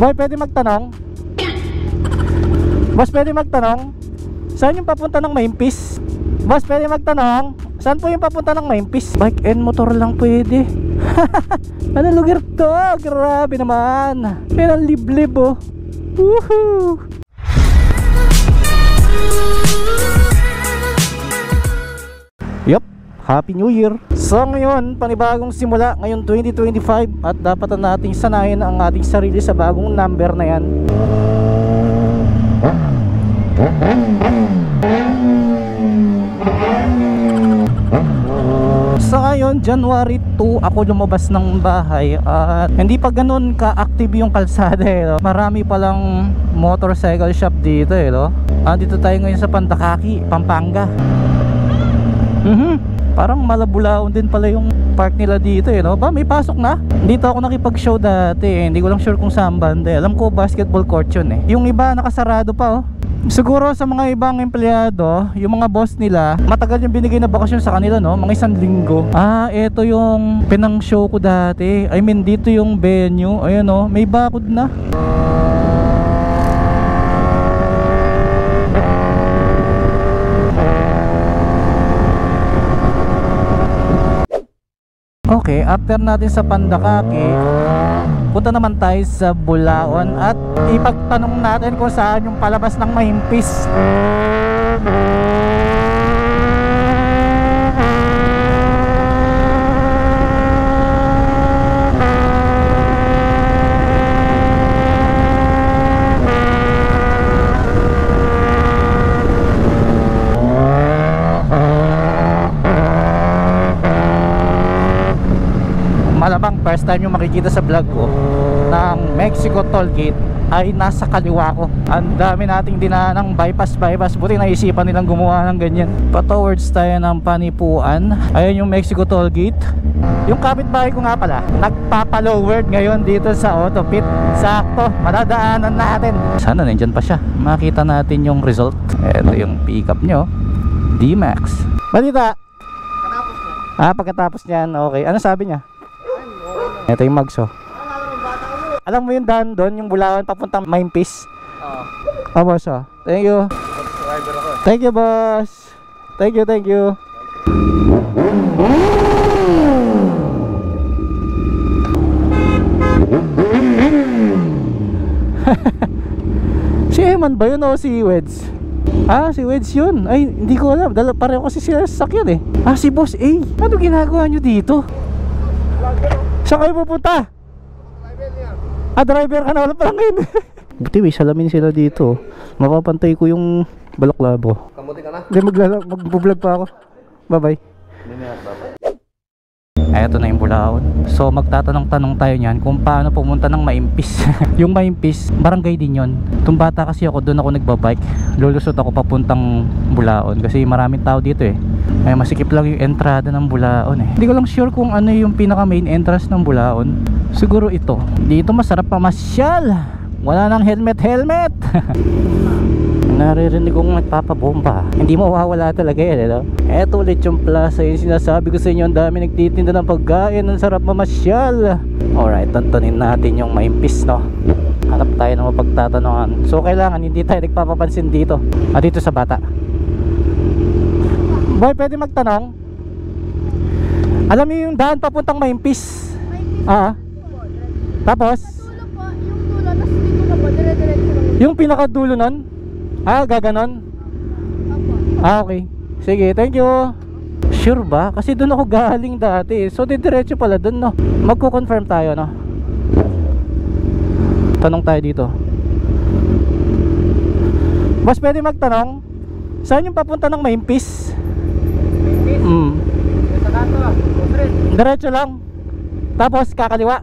Boy, pwede magtanong? Boss, pwede magtanong? Saan yung papunta ng Maimpis? Boss, pwede magtanong? Saan po yung papunta ng Maimpis? Bike and motor lang pwede. Ano lugar to? Grabe naman. Pero liblib oh. Woohoo! Yup, Happy New Year. So ngayon, panibagong simula ngayon 2025. At dapat nating sanayin ang ating sarili sa bagong number na yan. So ngayon, January 2 ako lumabas ng bahay at hindi pa ganun ka-active yung kalsada no? Marami palang motorcycle shop dito no? Dito tayo ngayon sa Pandakaki, Pampanga. Parang Malabulaon din pala yung park nila dito no? Ba, may pasok na? Dito ako nakipag-show dati Hindi ko lang sure kung saan banda. Alam ko basketball court yun Yung iba nakasarado pa oh. Siguro sa mga ibang empleyado, yung mga boss nila, matagal yung binigay na bakasyon sa kanila no, mga 1 linggo. Ito yung pinang show ko dati. I mean dito yung venue. Ayun no, may bakod na. Okay, after natin sa Pandakaki, punta naman tayo sa Bulaon at ipagtanong natin kung saan yung palabas ng Maimpis. Malamang first time yung makikita sa vlog ko ng Mexico Tollgate ay nasa kaliwa ko. Ang dami nating dinanang bypass. Buti naisipan nilang gumawa ng ganyan. Pa towards tayo ng Panipuan. Ayun yung Mexico Tollgate. Yung kapitbahay ko nga pala nagpapaloward ngayon dito sa Autopit. Sakto, madadaanan natin. Sana nandyan pa siya, makita natin yung result. Ito yung pickup nyo, D-Max. Balita? Pagkatapos niyan, okay. Ano sabi niya? Ito yung Mags oh. Alam mo yung daan doon, yung Bulacan papuntang Maimpis? Oo. Boss oh. Thank you. Subscriber ako. Thank you boss. Thank you. Si Eman ba yun o si Weds? Si Weds yun. Ay, hindi ko alam. Pareho kasi sila sasakyan si Boss A. Ano ginagawa nyo dito? Saan kayo pupunta? Driver ka na, wala pa lang ngayon. Buti may salamin sila dito. Mapapantay ko yung balaklabo. Kamuti ka na? Hindi, mag-vlog pa ako. Bye bye. Eto na yung Bulaon. So magtatanong-tanong tayo niyan kung paano pumunta ng Maimpis. Yung Maimpis, barangay din yun. Tung bata kasi ako, doon ako nagbabike. Lulusot ako papuntang Bulaon kasi maraming tao dito ay masikip lang yung entrada ng Bulaon Hindi ko lang sure kung ano yung pinaka main entrance ng Bulaon. Siguro ito. Dito masarap pamasyal. Wala nang helmet. Naririnig kong nagpapabomba. Hindi mawawala talaga yan Eto ulit yung plaza. Yung sinasabi ko sa inyo, ang dami nagtitinda ng pagkain. Ang sarap mamasyal. Alright, tantanin natin yung Maimpis no. Hanap tayo ng mapagtatanungan. So kailangan hindi tayo nagpapapansin dito. Dito sa bata. Boy, pwede magtanong? Alam niyo yung daan papuntang Maimpis? Tapos? Dulo po, yung dulo, tapos dito na po, dire-diretso lang. Yung pinakadulo nun? Gaganon? Okay. Sige, thank you. Sure ba? Kasi doon ako galing dati So diretso pala doon no. Magko-confirm tayo no. Tanong tayo dito. Boss, pwede magtanong? Saan yung papunta ng Maimpis? Diretso lang. Tapos kakaliwa.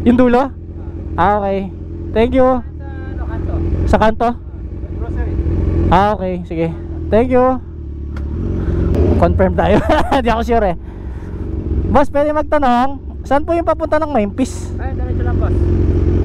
Yung dulo? Okay. Thank you. Sa kanto? Okay, sige. Thank you. Confirm tayo. Hindi ako sure Boss, pwede magtanong? Saan po yung papunta ng Maimpis? Diretso lang boss.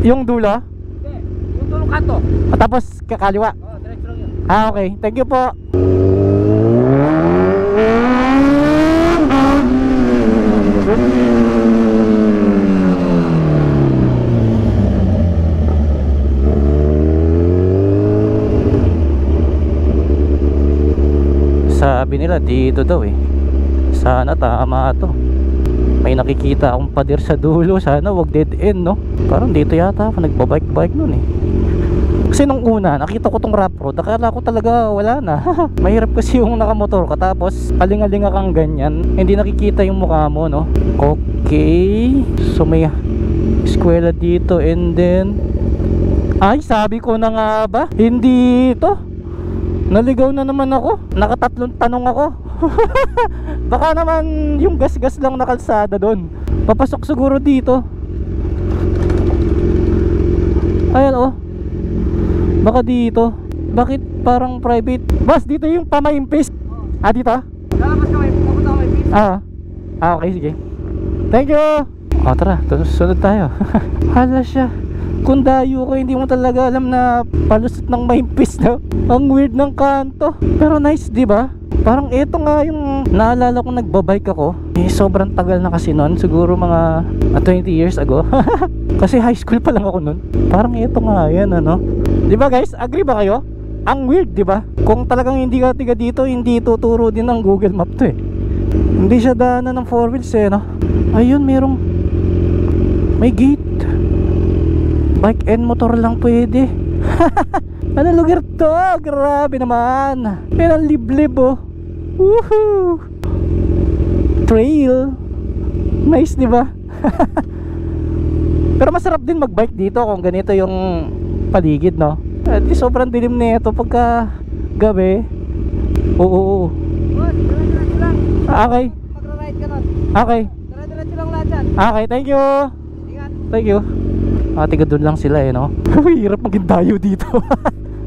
Yung dulo? Hindi, yung dulo kanto. Tapos kakaliwa? Diretso lang yun. Okay, thank you po. sabi nila dito daw eh. Sana tama to. May nakikita akong pader sa dulo. Sana wag dead end, no? Parang dito yata ako nagbabike-bike nun eh. Kasi nung una, nakita ko tong rough road, akala ko talaga wala na. Mahirap kasi yung nakamotor ka, tapos aling-alinga kang ganyan, hindi nakikita yung mukha mo, no? Okay. So may eskwela dito, and then ay, sabi ko na nga ba, hindi ito. Naligaw na naman ako. Nakatatlong tanong ako. Baka naman yung gas-gas lang na kalsada doon. Papasok siguro dito. Ayan oh. Baka dito. Bakit parang private? Boss, dito yung pamaimpis. Ah, dito? Lalabas ka, papunta ka may piece. Okay, sige. Thank you. O tara, sunod tayo. Hala siya. Kung dayo ko, hindi mo talaga alam na palusot ng maimpis, no? Ang weird ng kanto. Pero nice, di ba? Parang ito nga yung naalala ko nagbabike ako. Eh, sobrang tagal na kasi nun. Siguro mga 20 years ago. Kasi high school pa lang ako nun. Parang ito nga yan, ano? Di ba guys? Agree ba kayo? Ang weird, di ba? Kung talagang hindi ka tiga dito, hindi tuturo din ng Google Map to eh. Hindi siya daanan ng 4 wheels eh, no? Ayun, may gate. Bike and motor lang pwede. Ano lugar to? Grabe naman. Pero ang liblib oh. Woohoo! Trail. Nice, di ba? Pero masarap din magbike dito kung ganito yung paligid, no? At least sobrang dilim na ito pagka gabi. Oo. Boss, dire-diretso lang. Okay. Magra-ride ka nun. Okay. Dire-diretso lang lahat yan. Okay, thank you. Ingat. Thank you. Tiga doon lang sila eh, no? Hirap maging dayo dito.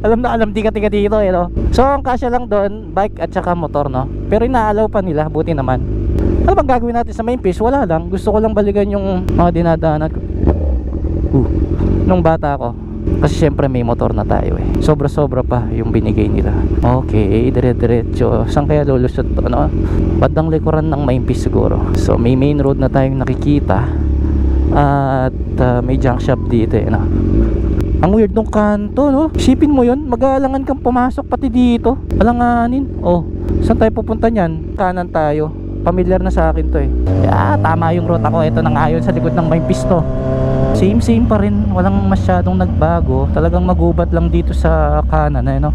Alam na alam, tiga-tiga dito eh, no? So ang kasya lang doon, bike at saka motor, no? Pero inaalaw pa nila, buti naman. Ano bang gagawin natin sa main piece? Wala lang, gusto ko lang balikan yung mga dinadaanan ko nung bata ko. Kasi syempre may motor na tayo eh. Sobra-sobra pa yung binigay nila. Okay, dire-diretso. Saan kaya lulusot to, ano? Bandang likuran ng main piece siguro. So may main road na tayong nakikita. At may junk shop dito eh, no? Ang weird nung kanto, no? Isipin mo yun, mag-aalangan kang pumasok pati dito. Alanganin. Oh, saan tayo pupunta nyan? Kanan tayo. Familiar na sa akin to eh. Tama yung route ako. Ito nang ayon sa likod ng main pisto. Same pa rin. Walang masyadong nagbago. Talagang magubat lang dito sa kanan eh, no?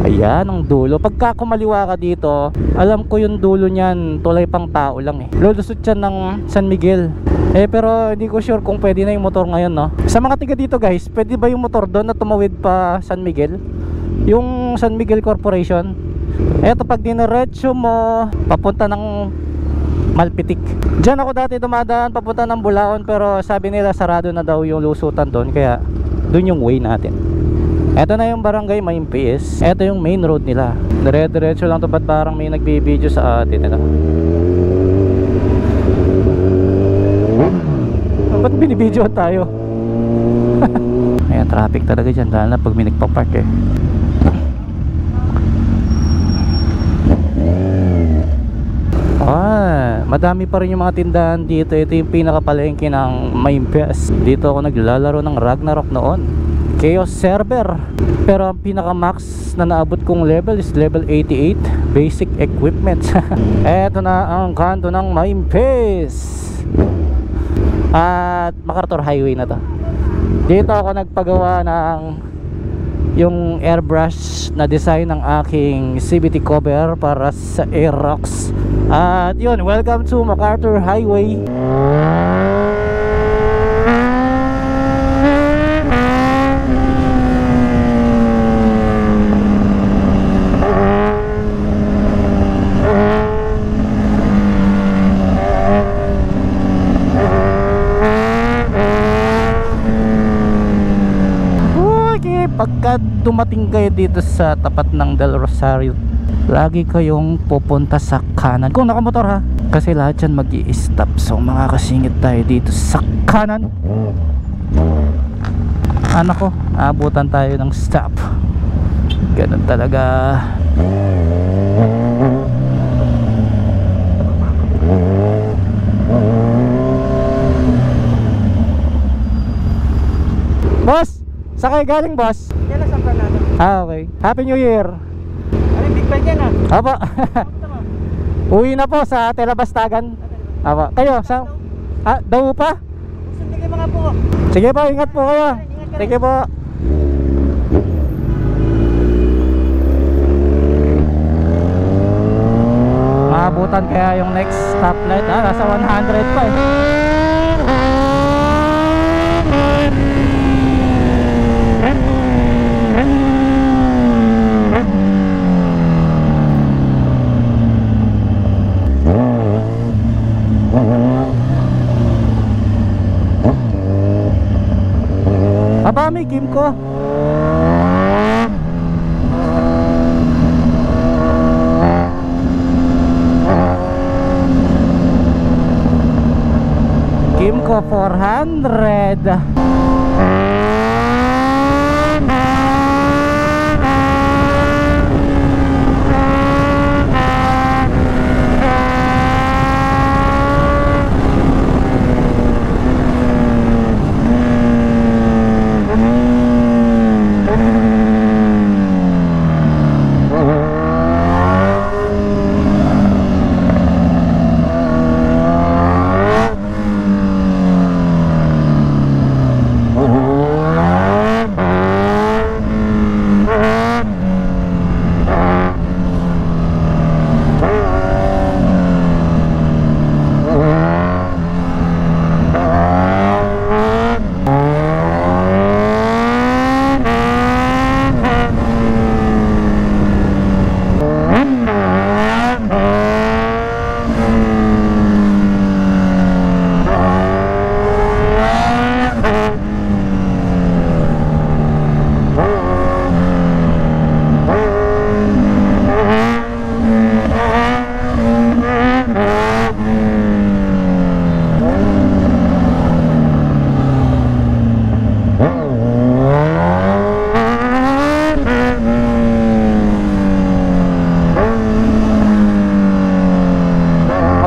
Ayan ang dulo. Pagka kumaliwa ka dito, alam ko yung dulo niyan tulay pang tao lang eh. Lulusot yan ng San Miguel. Pero hindi ko sure kung pwede na yung motor ngayon, no? Sa mga tiga dito guys, pwede ba yung motor doon na tumawid pa San Miguel? Yung San Miguel Corporation. Eto, pag diniretso mo papunta ng Malpitik. Diyan ako dati dumadaan papunta ng Bulaon, pero sabi nila sarado na daw yung lusutan doon, kaya doon yung way natin. Eto na yung barangay Maimpis. Eto yung main road nila. Dire-diretso lang to, ba't parang may nagbibideo sa atin ito? Ba't binibidyoan tayo? Ayan, traffic talaga dyan, lalo na pag may nagpa-park eh. Madami pa rin yung mga tindahan dito. Ito yung pinakapalengke ng Maimpis. Dito ako naglalaro ng Ragnarok noon, Chaos server. Pero ang pinaka max na naabot kong level is level 88, basic equipment. Eto na ang kanto ng Maimpis. At MacArthur Highway na to. Dito ako nagpagawa ng yung airbrush na design ng aking CVT cover para sa Aerox. At yun, welcome to MacArthur Highway. Pagka dumating kayo dito sa tapat ng Del Rosario, lagi kayong pupunta sa kanan kung nakamotor ha, kasi lahat yan mag-i-stop. So makakasingit tayo dito sa kanan. Anak ko, abutan tayo ng stop. Ganun talaga. Boss, saan kayo galing, boss? Yan lang sa Fernando. Okay. Happy New Year. Ano May big bike yan ah. Apo. Uwi na po sa Telabastagan. Apo. Kayo, sa... Ah, daw pa? Sundin kayo mga po. Sige po, ingat po kayo. Sige po. Maabutan kaya yung next stoplight. Ah, nasa 100 pa eh. Aba, may game ko. Game ko 400.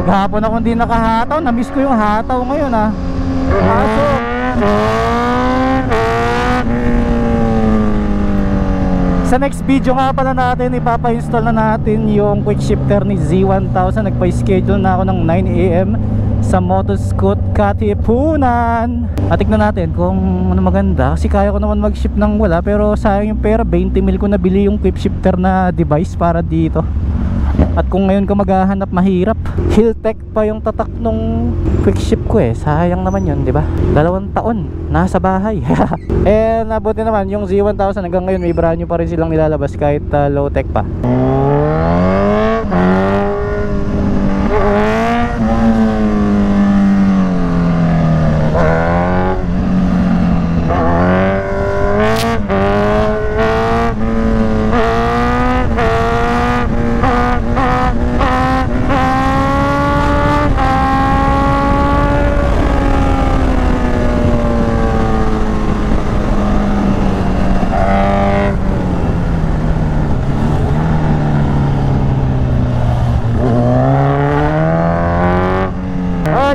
Maghapon ako hindi nakahataw. Na-miss ko yung hataw ngayon ah. Pasok. Sa next video nga pala natin, ipapa-install na natin yung quick shifter ni Z1000. Nagpa-schedule na ako ng 9 AM sa Motoscoot Katipunan. At tignan natin kung ano maganda, kasi kaya ko naman mag-ship ng wala, pero sayang yung pera. 20 mil ko nabili yung quick shifter na device para dito. At kung ngayon ka maghahanap, mahirap. Hilltech pa yung tatak nung quick ship ko eh. Sayang naman yun, di ba? 2 taon nasa bahay. Eh nabuti naman yung Z1000 hanggang ngayon may brand new pa rin silang nilalabas kahit low tech pa.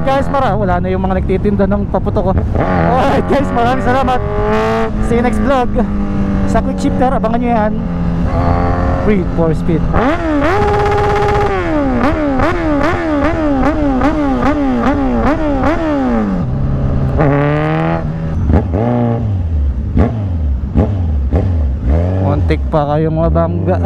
Guys, wala na yung mga nagtitinda ng paputok ko. Alright guys, maraming salamat. See you next vlog. Sa quick shifter, abangan nyo yan. Breathe for speed. Muntik pa kayong mabangga.